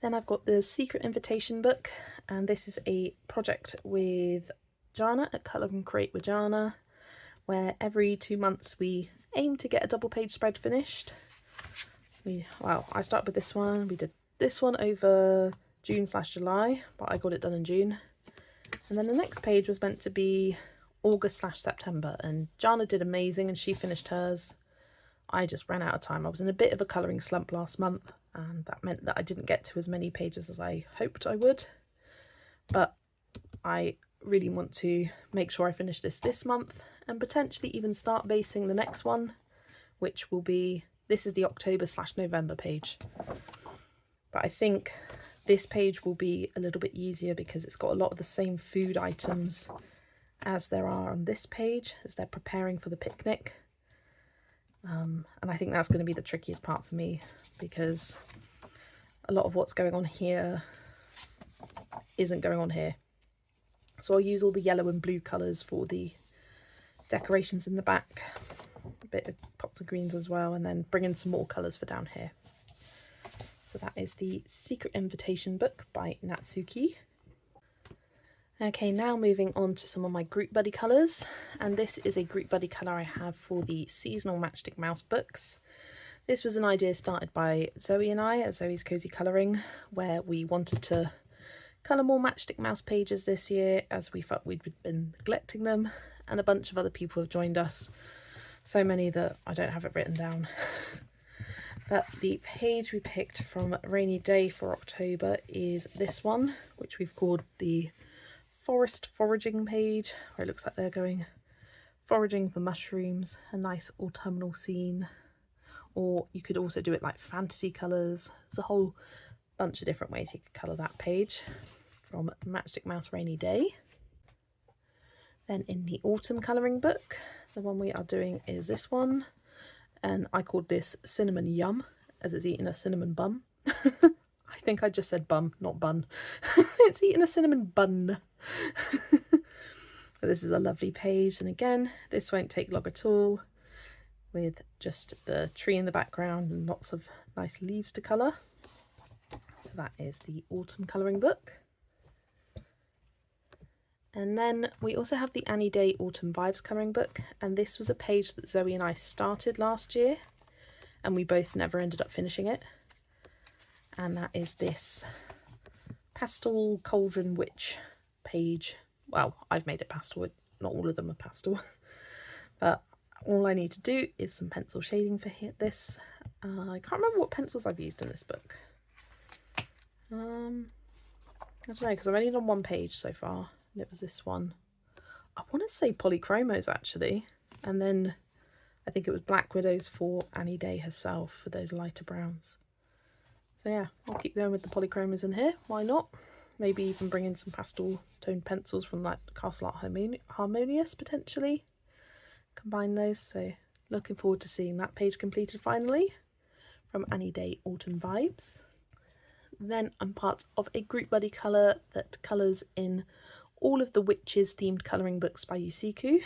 Then I've got the Secret Invitation book, and this is a project with Jana at Colour and Create with Jana, where every 2 months we aim to get a double page spread finished. Well, I started with this one. We did this one over June / July, but I got it done in June. And then the next page was meant to be August / September, and Jana did amazing and she finished hers. I just ran out of time. I was in a bit of a colouring slump last month, and that meant that I didn't get to as many pages as I hoped I would. But I really want to make sure I finish this month, and potentially even start basing the next one, which will be, this is the October / November page. But I think this page will be a little bit easier because it's got a lot of the same food items as there are on this page, as they're preparing for the picnic. And I think that's going to be the trickiest part for me, because a lot of what's going on here isn't going on here. So I'll use all the yellow and blue colours for the decorations in the back, a bit of pops of greens as well, and then bring in some more colours for down here. So that is the Secret Invitation book by Natsuki. Okay, now moving on to some of my group buddy colours, and this is a group buddy colour I have for the seasonal Matchstick Mouse books. This was an idea started by Zoe and I at Zoe's Cozy Colouring, where we wanted to colour more Matchstick Mouse pages this year, as we felt we'd been neglecting them, and a bunch of other people have joined us, so many that I don't have it written down. But the page we picked from Rainy Day for October is this one, which we've called the Forest Foraging page, where it looks like they're going foraging for mushrooms, a nice autumnal scene. Or you could also do it like fantasy colours. There's a whole bunch of different ways you could colour that page from Matchstick Mouse Rainy Day. Then in the autumn colouring book, the one we are doing is this one, and I called this Cinnamon Yum, as it's eating a cinnamon bun. I think I just said bum, not bun. It's eating a cinnamon bun. But this is a lovely page, and again, this won't take long at all, with just the tree in the background and lots of nice leaves to colour. So that is the autumn colouring book. And then we also have the Annie Day Autumn Vibes colouring book, and this was a page that Zoe and I started last year, and we both never ended up finishing it. And that is this Pastel Cauldron Witch page. Well, I've made it pastel, not all of them are pastel. But all I need to do is some pencil shading for this. I can't remember what pencils I've used in this book. I don't know, because I've only done one page so far. And it was this one. I want to say Polychromos actually, and then I think it was Black Widows for Annie Day herself for those lighter browns. So yeah, I'll keep going with the Polychromos in here, why not? Maybe even bring in some pastel toned pencils from like Castle Art Harmonious potentially. Combine those, so looking forward to seeing that page completed finally from Annie Day Autumn Vibes. Then I'm part of a group buddy colour that colours in all of the witches themed colouring books by Yusiku,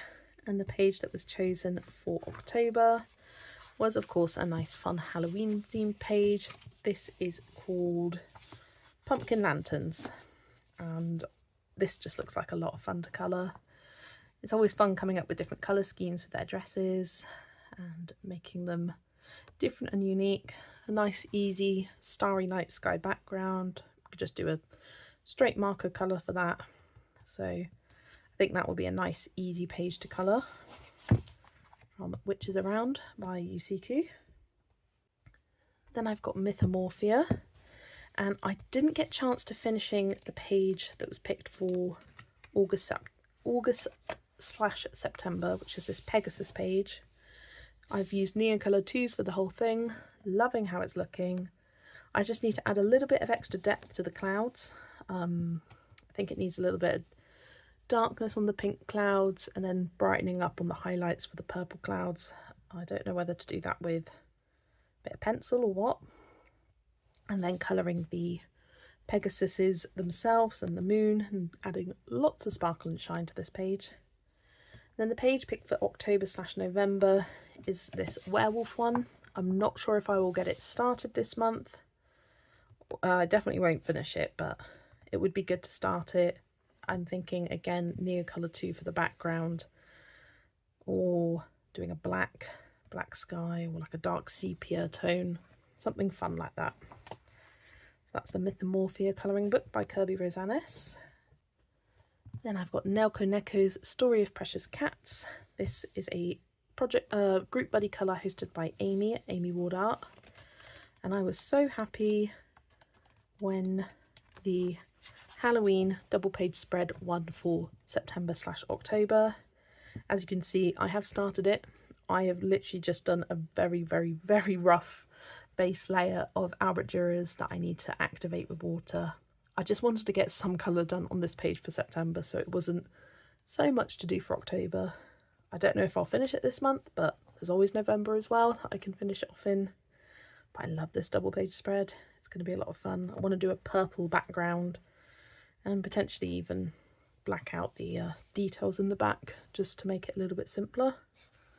and the page that was chosen for October was of course a nice fun Halloween themed page. This is called Pumpkin Lanterns, and this just looks like a lot of fun to colour. It's always fun coming up with different colour schemes for their dresses and making them different and unique. A nice easy starry night sky background. You could just do a straight marker colour for that. So I think that will be a nice easy page to colour from Witches Around by Yusiku. Then I've got Mythomorphia, and I didn't get a chance to finishing the page that was picked for August/September, which is this Pegasus page. I've used neon colour 2s for the whole thing, loving how it's looking. I just need to add a little bit of extra depth to the clouds. I think it needs a little bit of darkness on the pink clouds and then brightening up on the highlights for the purple clouds. I don't know whether to do that with a bit of pencil or what. And then colouring the Pegasuses themselves and the moon and adding lots of sparkle and shine to this page. And then the page picked for October/November is this werewolf one. I'm not sure if I will get it started this month. I definitely won't finish it, but it would be good to start it. I'm thinking again Neo Colour 2 for the background, or doing a black sky or like a dark sepia tone, something fun like that. So that's the Mythomorphia colouring book by Kirby Rosanes. Then I've got Nelko Neko's Story of Precious Cats. This is a project group buddy colour hosted by Amy Ward Art, and I was so happy when the Halloween double page spread won for September/October. As you can see, I have started it. I have literally just done a very, very, very rough base layer of Albert Durers that I need to activate with water. I just wanted to get some colour done on this page for September, so it wasn't so much to do for October. I don't know if I'll finish it this month, but there's always November as well that I can finish it off in. But I love this double page spread. It's going to be a lot of fun. I want to do a purple background and potentially even black out the details in the back just to make it a little bit simpler.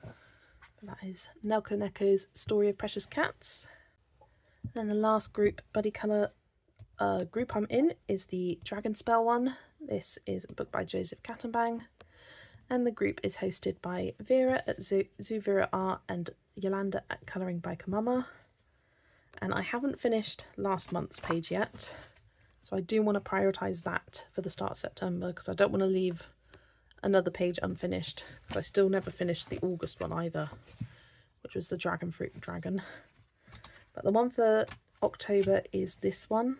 But that is Nelko Neko's Story of Precious Cats. Then the last group buddy colour group I'm in is the Dragon Spell one. This is a book by Joseph Kattenbang, and the group is hosted by Vera at Zuvira Art and Yolanda at Colouring by Kamama. And I haven't finished last month's page yet, so I do want to prioritise that for the start of September, because I don't want to leave another page unfinished, because I still never finished the August one either, which was the Dragon Fruit Dragon. But the one for October is this one.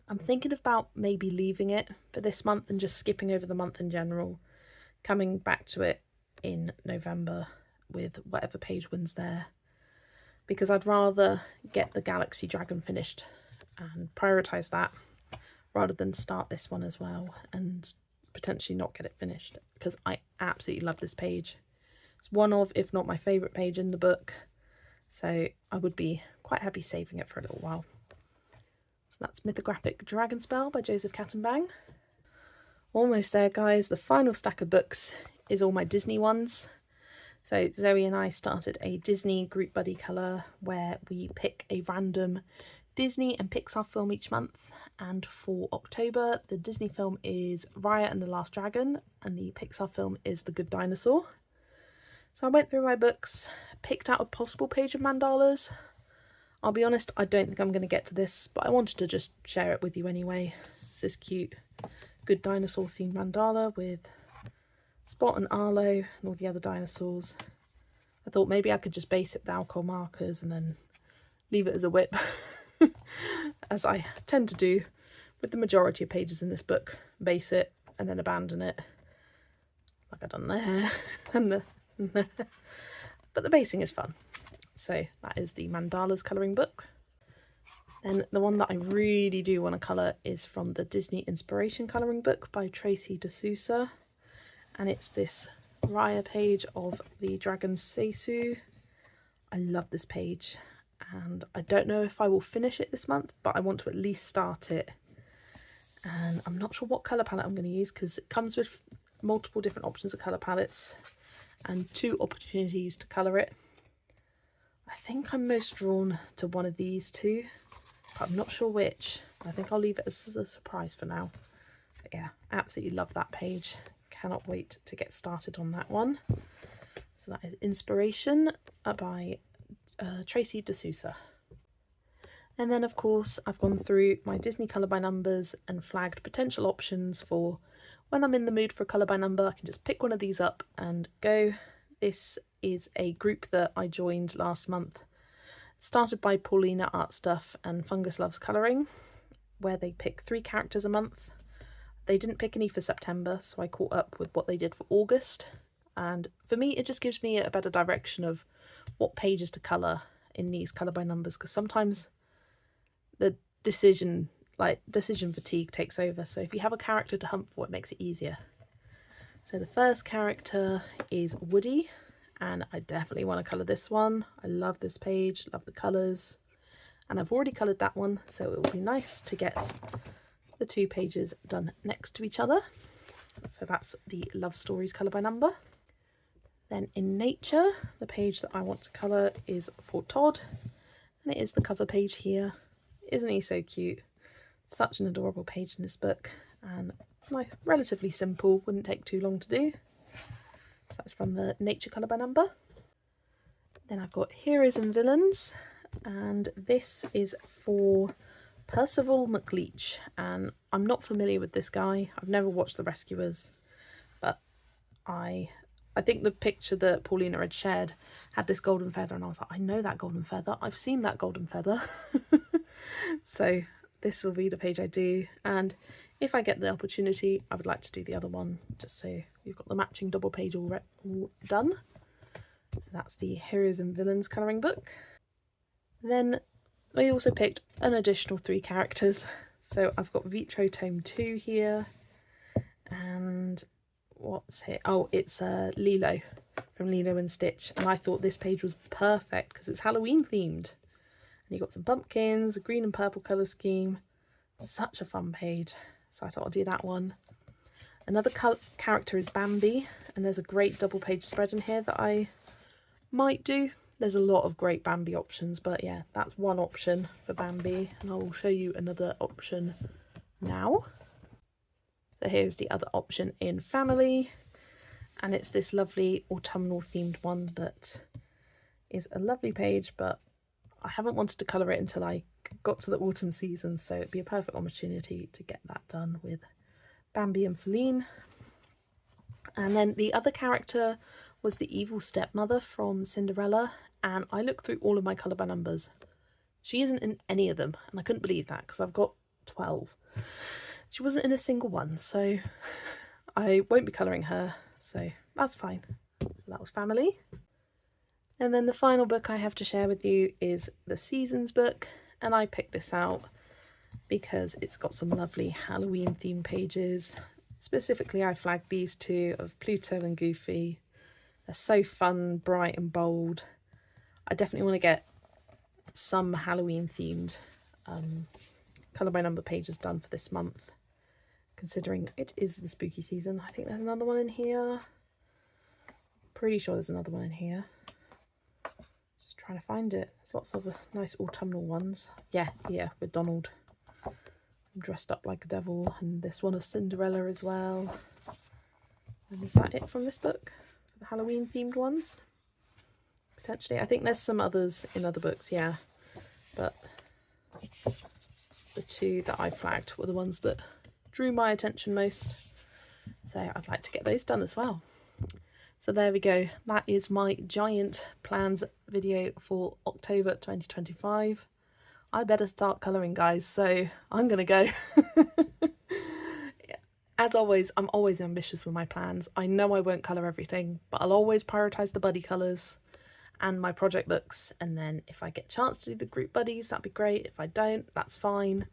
I'm thinking about maybe leaving it for this month and just skipping over the month in general, coming back to it in November with whatever page wins there, because I'd rather get the Galaxy Dragon finished and prioritise that rather than start this one as well and potentially not get it finished, because I absolutely love this page. It's one of, if not my favourite page in the book, so I would be quite happy saving it for a little while. So that's Mythographic Dragon Spell by Joseph Cattenbang. Almost there, guys. The final stack of books is all my Disney ones. So Zoe and I started a Disney group buddy colour where we pick a random Disney and Pixar film each month, and for October the Disney film is Raya and the Last Dragon and the Pixar film is The Good Dinosaur. So I went through my books, picked out a possible page of mandalas. I'll be honest, I don't think I'm going to get to this, but I wanted to just share it with you anyway. It's this cute Good Dinosaur themed mandala with Spot and Arlo and all the other dinosaurs. I thought maybe I could just base it with alcohol markers and then leave it as a whip, as I tend to do with the majority of pages in this book. Base it and then abandon it, like I've done there, and but the basing is fun. So that is the mandalas colouring book. Then the one that I really do want to colour is from the Disney Inspiration colouring book by Tracy D'Souza, and it's this Raya page of the Dragon Seisu. I love this page and I don't know if I will finish it this month, but I want to at least start it. And I'm not sure what colour palette I'm going to use because it comes with multiple different options of colour palettes and 2 opportunities to colour it. I think I'm most drawn to one of these 2, but I'm not sure which. I think I'll leave it as a surprise for now. But yeah, absolutely love that page. Cannot wait to get started on that one. So that is Inspiration by Tracy D'Souza. And then of course I've gone through my Disney colour by numbers and flagged potential options for when I'm in the mood for a colour by number. I can just pick one of these up and go. This is a group that I joined last month, started by Paulina Art Stuff and Fungus Loves Colouring, where they pick 3 characters a month. They didn't pick any for September, so I caught up with what they did for August. And for me, it just gives me a better direction of what pages to colour in these colour by numbers, because sometimes the decision fatigue takes over. So if you have a character to hunt for, it makes it easier. So the first character is Woody, and I definitely want to colour this one. I love this page, love the colours, and I've already coloured that one, so it will be nice to get the 2 pages done next to each other. So that's the Love Stories colour by number. Then in Nature, the page that I want to colour is for Todd, and it is the cover page here. Isn't he so cute? Such an adorable page in this book, and relatively simple, wouldn't take too long to do. So that's from the Nature colour by number. Then I've got Heroes and Villains, and this is for Percival McLeach, and I'm not familiar with this guy. I've never watched The Rescuers, but I think the picture that Paulina had shared had this golden feather, and I was like, I know that golden feather. I've seen that golden feather. So this will be the page I do, and if I get the opportunity, I would like to do the other one, just so you've got the matching double page all done. So that's the Heroes and Villains colouring book. Then I also picked an additional 3 characters. So I've got Vitro Tome 2 here, and what's here? Oh, it's Lilo from Lilo and Stitch, and I thought this page was perfect because it's Halloween themed. And you've got some pumpkins, a green and purple colour scheme. Such a fun page. So I thought I'll do that one. Another character is Bambi, and there's a great double page spread in here that I might do. There's a lot of great Bambi options, but yeah, that's one option for Bambi, and I will show you another option now. So here's the other option in Family, and it's this lovely autumnal themed one that is a lovely page, but I haven't wanted to colour it until I got to the autumn season, so it'd be a perfect opportunity to get that done with Bambi and Feline. And then the other character was the evil stepmother from Cinderella, and I looked through all of my colour by numbers, She isn't in any of them, and I couldn't believe that because I've got 12. She wasn't in a single one, so I won't be colouring her, so that's fine. So that was family. And then the final book I have to share with you is the Seasons book, and I picked this out because it's got some lovely Halloween themed pages. Specifically, I flagged these two of Pluto and Goofy. They're so fun, bright and bold. I definitely want to get some Halloween themed colour by number pages done for this month, considering it is the spooky season. I think there's another one in here. Pretty sure there's another one in here. Just trying to find it. There's lots of nice autumnal ones. Yeah, with Donald dressed up like a devil, and this one of Cinderella as well. And is that it from this book for the Halloween themed ones? Potentially. I think there's some others in other books, yeah, but the two that I flagged were the ones that drew my attention most, so I'd like to get those done as well. So there we go, that is my giant plans video for October 2025. I better start colouring, guys, so I'm gonna go. As always, I'm always ambitious with my plans. I know I won't colour everything, but I'll always prioritise the buddy colours and my project books, and then if I get a chance to do the group buddies, that'd be great. If I don't, that's fine.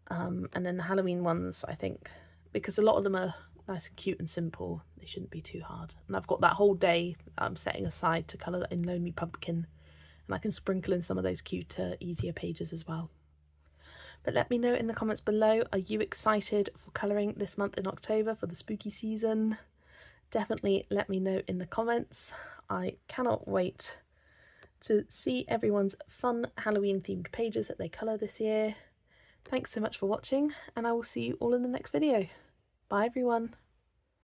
And then the Halloween ones, I think, because a lot of them are nice and cute and simple, they shouldn't be too hard. And I've got that whole day I'm setting aside to colour in Lonely Pumpkin, and I can sprinkle in some of those cuter, easier pages as well. But let me know in the comments below, are you excited for colouring this month in October for the spooky season? Definitely let me know in the comments. I cannot wait to see everyone's fun Halloween themed pages that they colour this year. Thanks so much for watching, and I will see you all in the next video. Bye everyone.